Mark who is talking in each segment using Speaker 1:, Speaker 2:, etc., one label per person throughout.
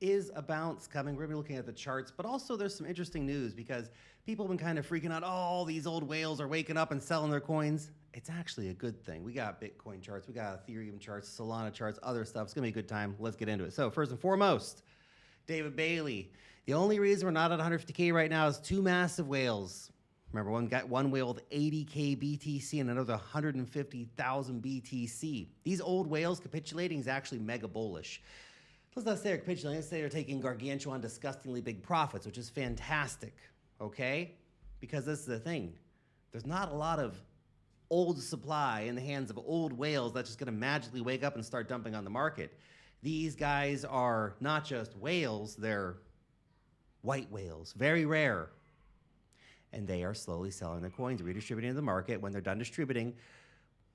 Speaker 1: is a bounce coming. We're going to be looking at the charts, but also there's some interesting news because people have been kind of freaking out. Oh, these old whales are waking up and selling their coins. It's actually a good thing. We got Bitcoin charts, we got Ethereum charts, Solana charts, other stuff. It's going to be a good time. Let's get into it. So first and foremost, David Bailey. The only reason we're not at 150K right now is two massive whales. Remember, one whale with 80K BTC and another 150,000 BTC. These old whales capitulating is actually mega bullish. Let's not say they're capitulating. Let's say they're taking gargantuan, disgustingly big profits, which is fantastic, okay? Because this is the thing. There's not a lot of old supply in the hands of old whales that's just going to magically wake up and start dumping on the market. These guys are not just whales, they're white whales, very rare. And they are slowly selling their coins, redistributing to the market. When they're done distributing,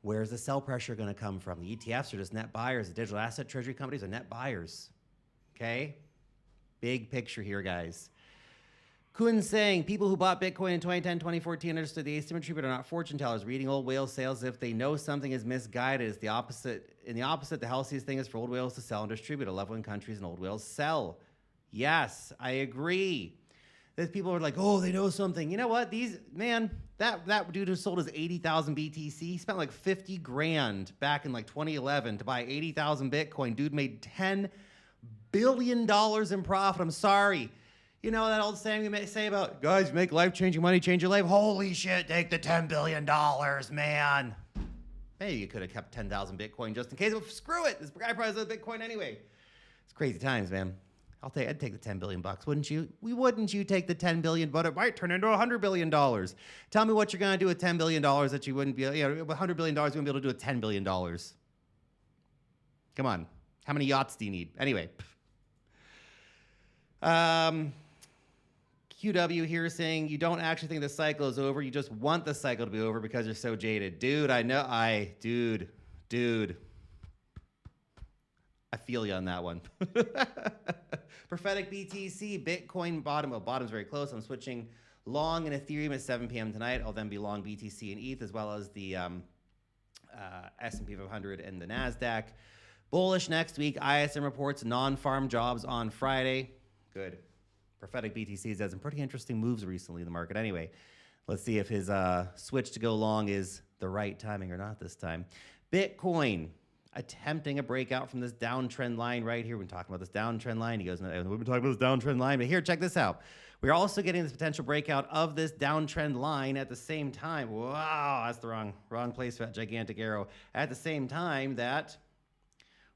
Speaker 1: where's the sell pressure going to come from? The ETFs are just net buyers. The digital asset treasury companies are net buyers. Okay? Big picture here, guys. Kun saying, people who bought Bitcoin in 2010, 2014 understood the asymmetry but are not fortune tellers. Reading old whale sales if they know something is misguided. It's the opposite. In the opposite, the healthiest thing is for old whales to sell and distribute. I love when countries and old whales sell. Yes, I agree. There's people who are like, oh, they know something. You know what? That dude who sold his 80,000 BTC, he spent like 50 grand back in like 2011 to buy 80,000 Bitcoin. Dude made $10 billion in profit. I'm sorry. You know that old saying we may say about, guys, make life-changing money, change your life. Holy shit, take the $10 billion, man. Maybe you could have kept 10,000 Bitcoin just in case, but screw it. This guy probably has Bitcoin anyway. It's crazy times, man. I'd take the 10 billion bucks, wouldn't you? Wouldn't you take the 10 billion, but it might turn into $100 billion. Tell me what you're going to do with $10 billion that you wouldn't be, with $100 billion, you wouldn't be able to do with $10 billion. Come on. How many yachts do you need? Anyway. QW here saying, you don't actually think the cycle is over. You just want the cycle to be over because you're so jaded. Dude, dude. I feel you on that one. Prophetic BTC, Bitcoin bottom. Well, bottom's very close. I'm switching long in Ethereum at 7 p.m. tonight. I'll then be long BTC and ETH as well as the S&P 500 and the NASDAQ. Bullish next week. ISM reports non-farm jobs on Friday. Good. Prophetic BTC has some pretty interesting moves recently in the market. Anyway, let's see if his switch to go long is the right timing or not this time. Bitcoin. Attempting a breakout from this downtrend line right here. We've been talking about this downtrend line. He goes, we've been talking about this downtrend line, but here, check this out. We're also getting this potential breakout of this downtrend line at the same time. Wow, that's the wrong place for that gigantic arrow. At the same time that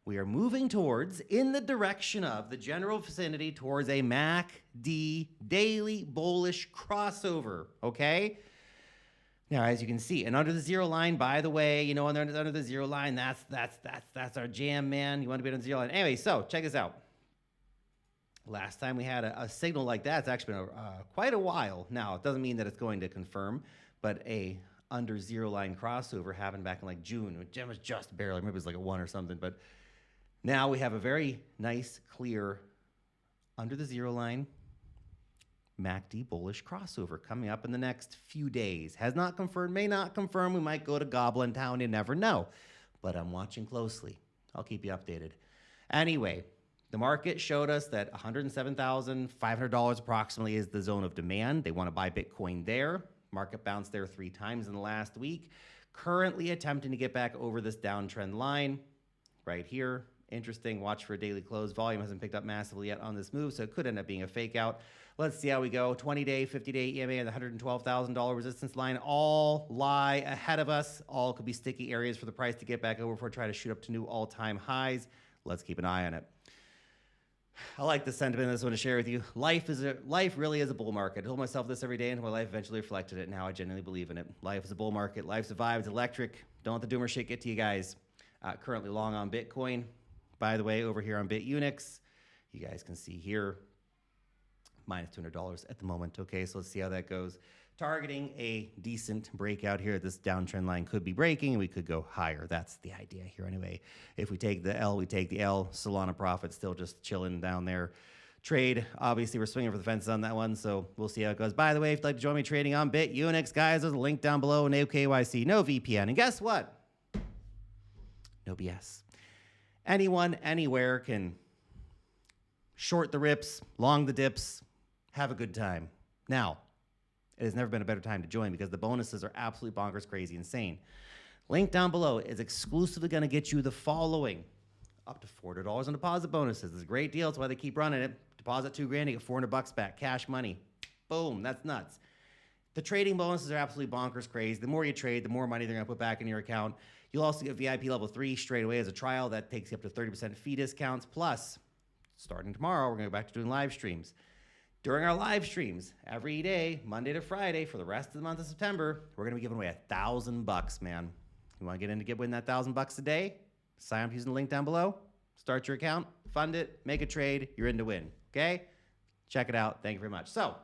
Speaker 1: we are moving towards, in the direction of the general vicinity, towards a MACD daily bullish crossover, okay? Now, as you can see, and under the zero line, by the way, under the zero line, that's our jam, man. You want to be on the zero line. Anyway, so check this out. Last time we had a signal like that, it's actually been quite a while. Now, it doesn't mean that it's going to confirm, but a under zero line crossover happened back in like June. It was just barely, maybe it was like a 1 or something, but now we have a very nice, clear, under the zero line, MACD bullish crossover coming up in the next few days. Has not confirmed, may not confirm. We might go to Goblin Town. You never know. But I'm watching closely. I'll keep you updated. Anyway, the market showed us that $107,500 approximately is the zone of demand. They want to buy Bitcoin there. Market bounced there 3 times in the last week. Currently attempting to get back over this downtrend line right here. Interesting. Watch for a daily close. Volume hasn't picked up massively yet on this move, so it could end up being a fake out. Let's see how we go. 20-day, 50-day EMA and the $112,000 resistance line all lie ahead of us. All could be sticky areas for the price to get back over before trying to shoot up to new all-time highs. Let's keep an eye on it. I like the sentiment I just want to share with you. Life really is a bull market. I told myself this every day until my life eventually reflected it. Now I genuinely believe in it. Life is a bull market. Life's a vibe. It's electric. Don't let the doomer shit get to you guys. Currently long on Bitcoin. By the way, over here on BitUnix, you guys can see here, minus $200 at the moment. Okay, so let's see how that goes. Targeting a decent breakout here. This downtrend line could be breaking, and we could go higher. That's the idea here anyway. If we take the L, we take the L. Solana profit still just chilling down there. Trade, obviously, we're swinging for the fences on that one, so we'll see how it goes. By the way, if you'd like to join me trading on BitUnix, guys, there's a link down below. No KYC, no VPN. And guess what? No BS. Anyone, anywhere can short the rips, long the dips, have a good time. Now, it has never been a better time to join because the bonuses are absolutely bonkers, crazy, insane. Link down below is exclusively going to get you the following. Up to $400 on deposit bonuses. It's a great deal. That's why they keep running it. Deposit $2,000, you get $400 back, cash money. Boom, that's nuts. The trading bonuses are absolutely bonkers crazy. The more you trade, the more money they're going to put back in your account. You'll also get VIP level 3 straight away as a trial. That takes you up to 30% fee discounts. Plus, starting tomorrow, we're going to go back to doing live streams. During our live streams, every day, Monday to Friday, for the rest of the month of September, we're going to be giving away $1,000, man. You want to get in to win that $1,000 a day? Sign up using the link down below. Start your account, fund it, make a trade. You're in to win, okay? Check it out. Thank you very much. So,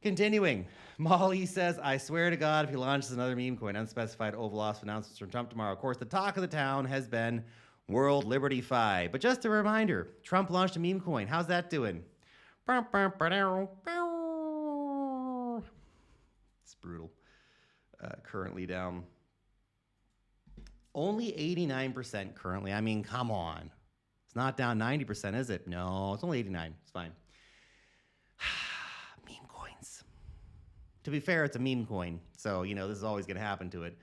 Speaker 1: continuing, Molly says, I swear to God, if he launches another meme coin, unspecified oval announcements from Trump tomorrow. Of course, the talk of the town has been WLFI. But just a reminder, Trump launched a meme coin. How's that doing? It's brutal. Currently down only 89% currently. I mean, come on. It's not down 90%, is it? No, it's only 89. It's fine. Meme coins. To be fair, it's a meme coin. So, you know, this is always going to happen to it.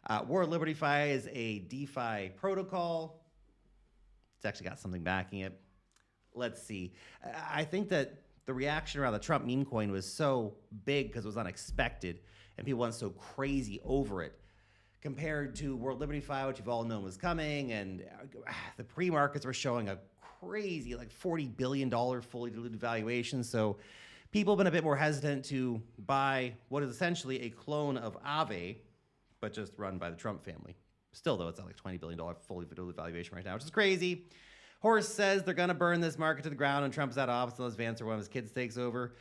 Speaker 1: WLFI is a DeFi protocol. It's actually got something backing it. Let's see. I think that the reaction around the Trump meme coin was so big because it was unexpected and people went so crazy over it compared to WLFI, which you've all known was coming. And the pre-markets were showing a crazy, like $40 billion fully diluted valuation. So people have been a bit more hesitant to buy what is essentially a clone of Aave, but just run by the Trump family. Still, though, it's at like $20 billion fully diluted valuation right now, which is crazy. Horst says they're going to burn this market to the ground when Trump's out of office unless Vance or one of his kids takes over.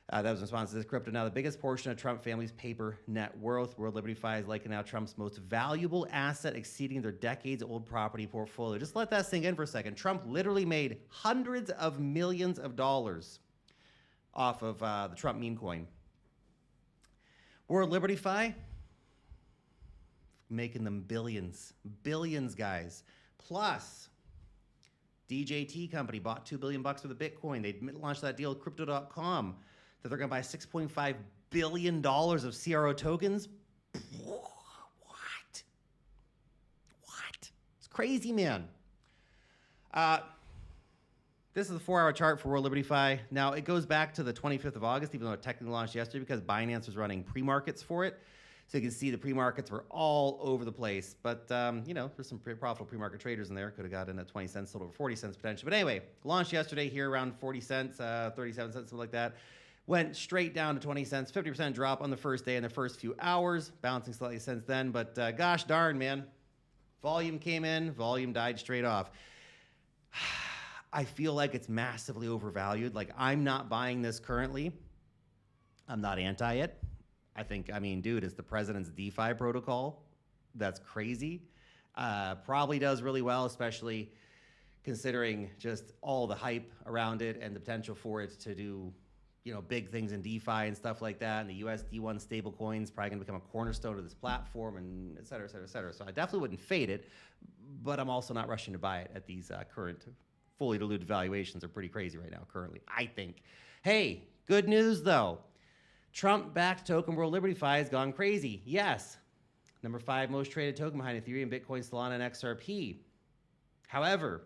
Speaker 1: That was in response to this crypto. Now, the biggest portion of Trump family's paper net worth, WLFI is likely now Trump's most valuable asset, exceeding their decades-old property portfolio. Just let that sink in for a second. Trump literally made hundreds of millions of dollars off of the Trump meme coin. WLFI, making them billions. Billions, guys. Plus, DJT company bought $2 billion worth of Bitcoin. They launched that deal with crypto.com that they're going to buy $6.5 billion of CRO tokens. What? It's crazy, man. This is the 4-hour chart for WLFI. Now, it goes back to the 25th of August, even though it technically launched yesterday, because Binance was running pre-markets for it. So you can see the pre-markets were all over the place. But, you know, there's some profitable pre-market traders in there. Could have got in at 20 cents, sold over 40 cents potentially. But anyway, launched yesterday here around 40 cents, 37 cents, something like that. Went straight down to 20 cents, 50% drop on the first day in the first few hours, bouncing slightly since then. But gosh darn, man, volume came in, volume died straight off. I feel like it's massively overvalued. Like, I'm not buying this currently. I'm not anti it. I mean, dude, it's the president's DeFi protocol. That's crazy. Probably does really well, especially considering just all the hype around it and the potential for it to do, you know, big things in DeFi and stuff like that. And the USD1 stable coins probably going to become a cornerstone of this platform, and et cetera, et cetera, et cetera. So I definitely wouldn't fade it, but I'm also not rushing to buy it at these current fully diluted valuations. Are pretty crazy right now currently, I think. Hey, good news though. Trump-backed token WLFI has gone crazy. Yes, number 5 most traded token behind Ethereum, Bitcoin, Solana, and XRP. However,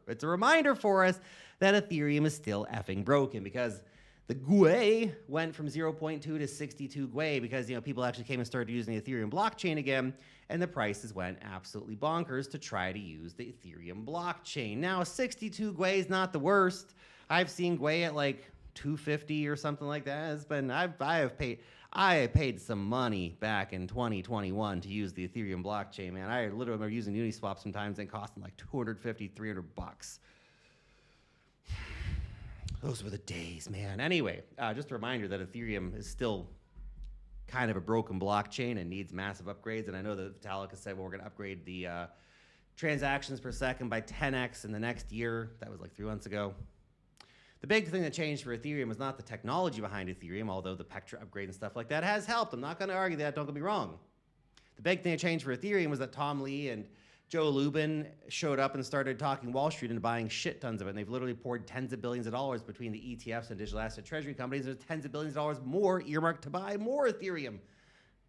Speaker 1: it's a reminder for us that Ethereum is still effing broken because the GUI went from 0.2 to 62 GUI because, you know, people actually came and started using the Ethereum blockchain again, and the prices went absolutely bonkers to try to use the Ethereum blockchain. Now, 62 GUI is not the worst. I've seen GUI at like 250 or something like that. It's been I have paid some money back in 2021 to use the Ethereum blockchain, man. I literally remember using Uniswap sometimes and costing like $250, $300. Those were the days, man. Anyway, just a reminder that Ethereum is still kind of a broken blockchain and needs massive upgrades. And I know that Vitalik has said, well, we're going to upgrade the transactions per second by 10x in the next year. That was like 3 months ago. The big thing that changed for Ethereum was not the technology behind Ethereum, although the Pectra upgrade and stuff like that has helped. I'm not going to argue that. Don't get me wrong. The big thing that changed for Ethereum was that Tom Lee and Joe Lubin showed up and started talking Wall Street and buying shit tons of it. And they've literally poured tens of billions of dollars between the ETFs and digital asset treasury companies. There's tens of billions of dollars more earmarked to buy more Ethereum.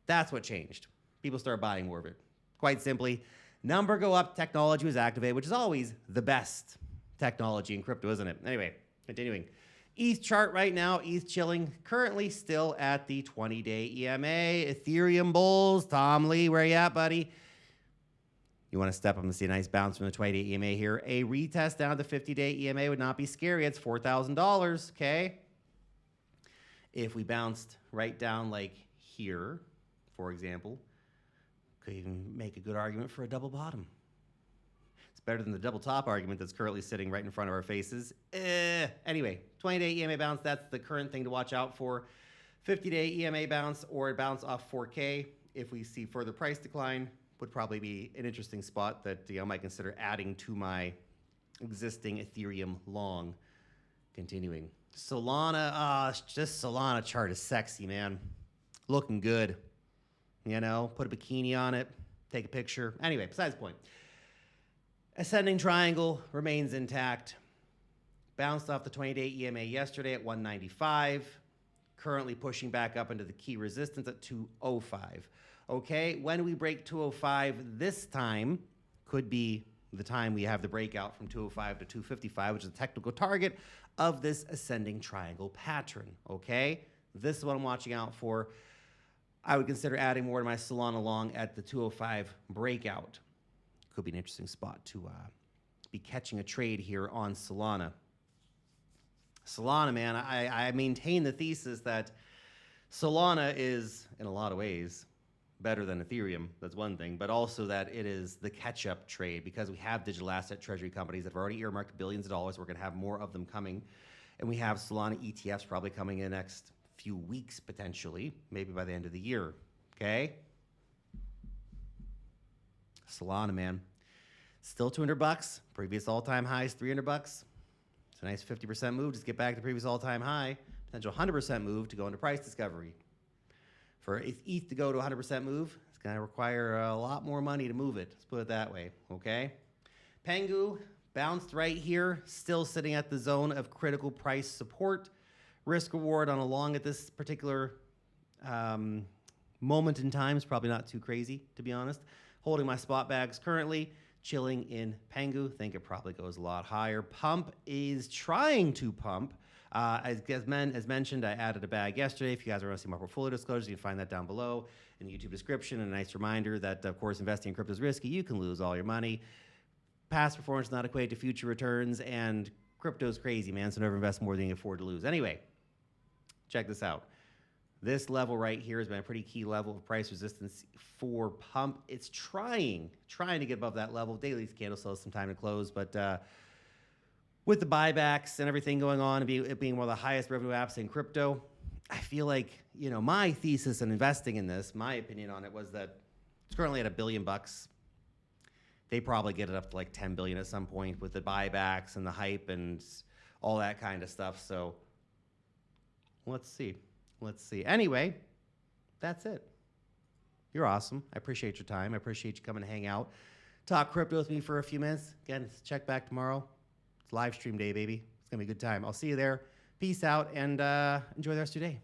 Speaker 1: That's what changed. People started buying more of it. Quite simply, number go up, technology was activated, which is always the best technology in crypto, isn't it? Anyway, continuing. ETH chart right now, ETH chilling, currently still at the 20-day EMA. Ethereum bulls, Tom Lee, where you at, buddy? You want to step up and see a nice bounce from the 20-day EMA here. A retest down to the 50-day EMA would not be scary. It's $4,000, okay? If we bounced right down like here, for example, could even make a good argument for a double bottom. It's better than the double top argument that's currently sitting right in front of our faces. Anyway, 20-day EMA bounce, that's the current thing to watch out for. 50-day EMA bounce or a bounce off 4K. If we see further price decline, would probably be an interesting spot that I might consider adding to my existing Ethereum long. Continuing. Solana, just Solana chart is sexy, man. Looking good. You know, put a bikini on it, take a picture. Anyway, besides the point. Ascending triangle remains intact. Bounced off the 20-day EMA yesterday at 195. Currently pushing back up into the key resistance at 205. Okay, when we break 205 this time, could be the time we have the breakout from 205 to 255, which is the technical target of this ascending triangle pattern, okay? This is what I'm watching out for. I would consider adding more to my Solana long at the 205 breakout. Could be an interesting spot to be catching a trade here on Solana. Solana, man, I maintain the thesis that Solana is, in a lot of ways, better than Ethereum. That's one thing, but also that it is the catch-up trade because we have digital asset treasury companies that have already earmarked billions of dollars. We're going to have more of them coming, and we have Solana ETFs probably coming in the next few weeks potentially, maybe by the end of the year. Okay, Solana, man, still $200. Previous all-time highs $300. It's a nice 50% move. Just get back to previous all-time high. Potential 100% move to go into price discovery. For ETH to go to 100% move, it's going to require a lot more money to move it. Let's put it that way, okay? Pengu bounced right here, still sitting at the zone of critical price support. Risk reward on a long at this particular moment in time is probably not too crazy, to be honest. Holding my spot bags currently, chilling in Pengu. Think it probably goes a lot higher. Pump is trying to pump. As mentioned, I added a bag yesterday. If you guys want to see my portfolio disclosures, you can find that down below in the YouTube description. And a nice reminder that, of course, investing in crypto is risky. You can lose all your money. Past performance is not equated to future returns, and crypto's crazy, man, so never invest more than you can afford to lose. Anyway, check this out. This level right here has been a pretty key level of price resistance for Pump. It's trying to get above that level. Daily candle still has some time to close, but with the buybacks and everything going on, and it being one of the highest revenue apps in crypto, I feel like, you know, my thesis in investing in this, my opinion on it was that it's currently at $1 billion. They probably get it up to like 10 billion at some point with the buybacks and the hype and all that kind of stuff. So let's see. Anyway, that's it. You're awesome. I appreciate your time. I appreciate you coming to hang out, talk crypto with me for a few minutes. Again, check back tomorrow. It's live stream day, baby. It's going to be a good time. I'll see you there. Peace out, and enjoy the rest of your day.